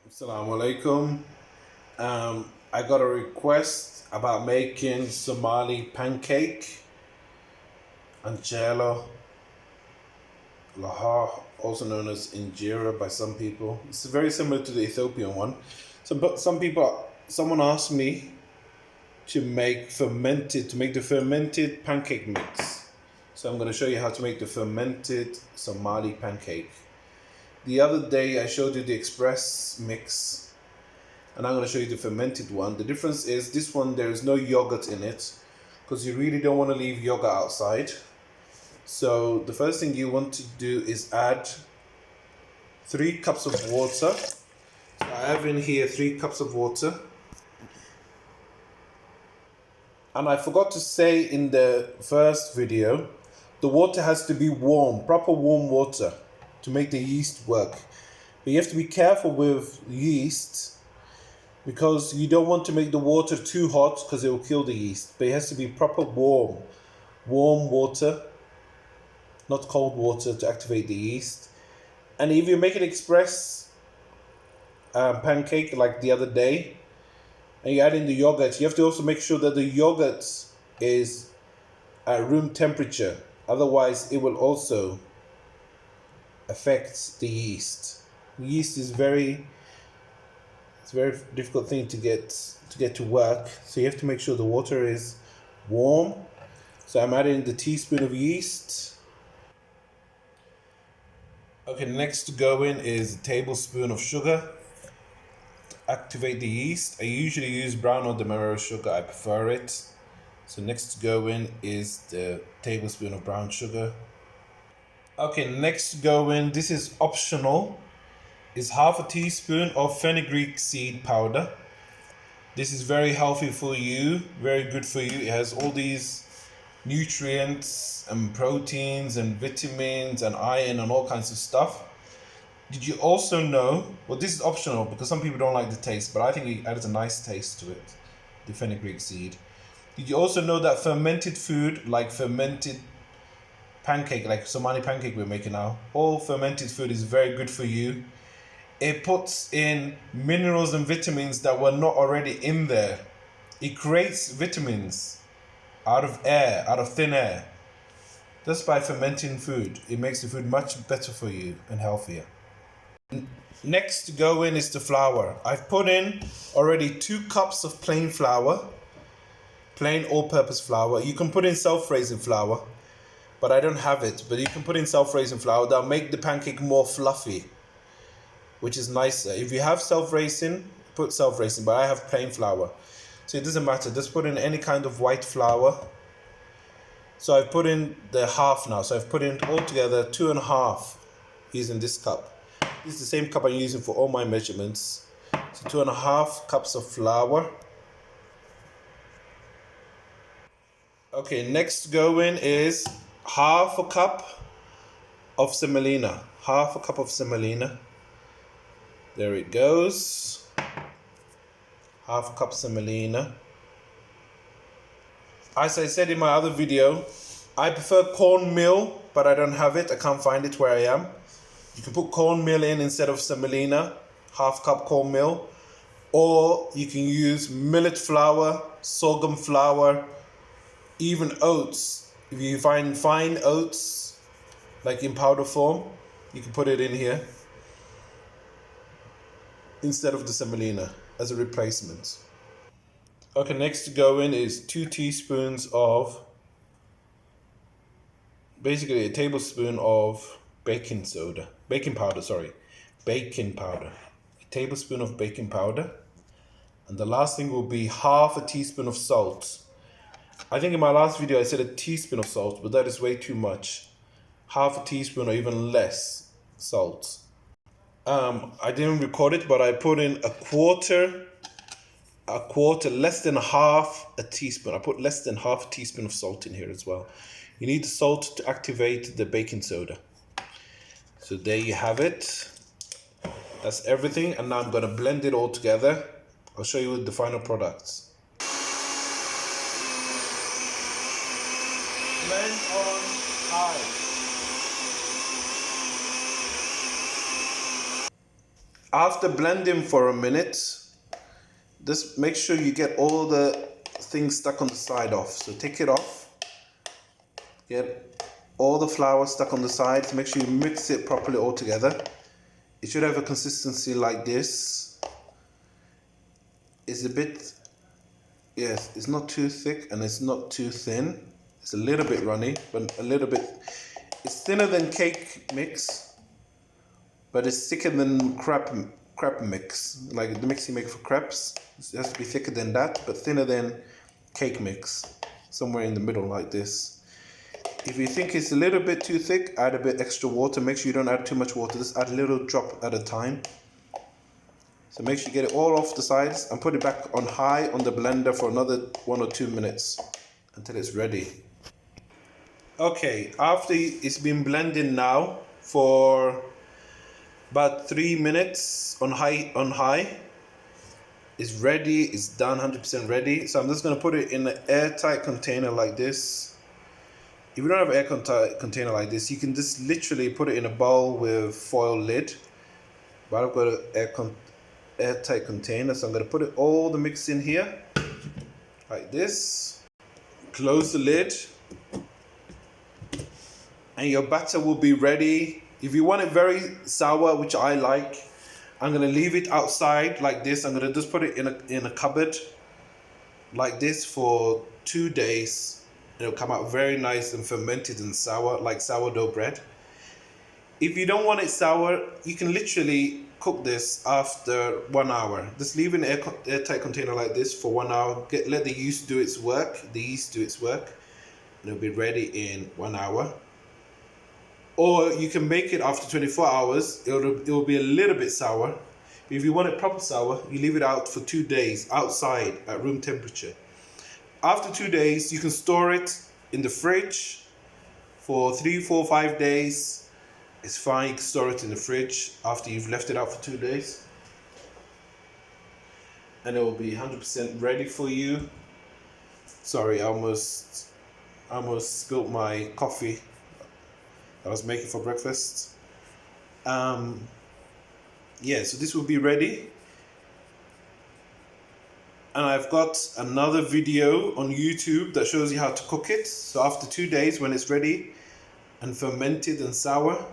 Assalamu alaikum. I got a request about making Somali pancake, Injera, Lahoh, also known as Injera by some people. It's very similar to the Ethiopian one. Someone asked me to make the fermented pancake mix. So I'm going to show you how to make the fermented Somali pancake. The other day I showed you the express mix, and I'm going to show you the fermented one. The difference is this one, there is no yogurt in it because you really don't want to leave yogurt outside. So the first thing you want to do is add 3 cups of water. So I have in here 3 cups of water. And I forgot to say in the first video, the water has to be warm, proper warm water to make the yeast work. But you have to be careful with yeast because you don't want to make the water too hot because it will kill the yeast. But it has to be proper warm water, not cold water, to activate the yeast. And if you make an express pancake like the other day, and you add in the yogurt, you have to also make sure that the yogurt is at room temperature. Otherwise, it will also affect the yeast. Yeast is it's a very difficult thing to get to work. So you have to make sure the water is warm. So I'm adding the teaspoon of yeast. Okay, next to go in is a tablespoon of sugar. Activate the yeast. I usually use brown or demerara sugar. I prefer it. So next to go in is the tablespoon of brown sugar. Okay, next to go in, this is optional, is half a teaspoon of Fenugreek Seed powder. This is very healthy for you, very good for you. It has all these nutrients and proteins and vitamins and iron and all kinds of stuff. Did you also know, well, this is optional because some people don't like the taste, but I think it adds a nice taste to it, the fenugreek seed. Did you also know that fermented food, like fermented pancake, like Somali pancake we're making now, all fermented food is very good for you. It puts in minerals and vitamins that were not already in there. It creates vitamins out of air, out of thin air. Just by fermenting food, it makes the food much better for you and healthier. Next to go in is the flour. I've put in already 2 cups of plain flour, plain all-purpose flour. You can put in self-raising flour, but I don't have it. But you can put in self-raising flour. That'll make the pancake more fluffy, which is nicer. If you have self-raising, put self-raising, but I have plain flour. So it doesn't matter, just put in any kind of white flour. So I've put in the half now. So I've put in altogether 2.5 using this cup. This is the same cup I'm using for all my measurements. So 2.5 cups of flour. Okay, next to go in is half a cup of semolina. Half a cup of semolina. There it goes. Half a cup semolina. As I said in my other video, I prefer cornmeal, but I don't have it. I can't find it where I am. You can put cornmeal in instead of semolina, half cup cornmeal. Or you can use millet flour, sorghum flour, even oats. If you find fine oats, like in powder form, you can put it in here instead of the semolina as a replacement. Okay, next to go in is 2 teaspoons of, basically a tablespoon of baking powder. A tablespoon of baking powder. And the last thing will be half a teaspoon of salt. I think in my last video I said a teaspoon of salt, but that is way too much. Half a teaspoon or even less salt. I didn't record it, but I put in a quarter, less than half a teaspoon. I put less than half a teaspoon of salt in here as well. You need the salt to activate the baking soda. So there you have it. That's everything, and now I'm going to blend it all together. I'll show you the final products. Blend on high. After blending for a minute, just make sure you get all the things stuck on the side off. So take it off, get all the flour stuck on the sides, make sure you mix it properly all together. It should have a consistency like this. It's a bit, yes, it's not too thick and it's not too thin. It's a little bit runny, but a little bit, it's thinner than cake mix, but it's thicker than crepe mix, like the mix you make for crepes. It has to be thicker than that, but thinner than cake mix, somewhere in the middle like this. If you think it's a little bit too thick, add a bit extra water. Make sure you don't add too much water, just add a little drop at a time. So make sure you get it all off the sides and put it back on high on the blender for another 1 or 2 minutes until it's ready. Okay, after it's been blended now for about 3 minutes on high, it's ready, it's done, 100% ready. So I'm just gonna put it in an airtight container like this. If you don't have an airtight container like this, you can just literally put it in a bowl with foil lid. But I've got an airtight container, so I'm gonna put all the mix in here, like this. Close the lid, and your batter will be ready. If you want it very sour, which I like, I'm gonna leave it outside like this. I'm gonna just put it in a cupboard like this for 2 days. It'll come out very nice and fermented and sour, like sourdough bread. If you don't want it sour, you can literally cook this after 1 hour. Just leave it in an airtight container like this for 1 hour. Let the yeast do its work. And it'll be ready in 1 hour. Or you can make it after 24 hours. It'll be a little bit sour. But if you want it proper sour, you leave it out for 2 days outside at room temperature. After 2 days, you can store it in the fridge for 3, 4, 5 days. It's fine, you can store it in the fridge after you've left it out for 2 days. And it will be 100% ready for you. Sorry, I almost spilled my coffee I was making for breakfast. Yeah, so this will be ready. And I've got another video on YouTube that shows you how to cook it. So after 2 days, when it's ready and fermented and sour,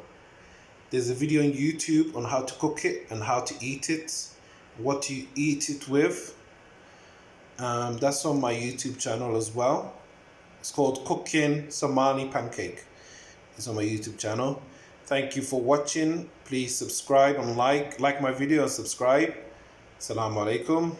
there's a video on YouTube on how to cook it and how to eat it, what you eat it with. That's on my YouTube channel as well. It's called Cooking Somali Pancake. It's on my YouTube channel. Thank you for watching. Please subscribe and like my video and subscribe. Assalamu alaikum.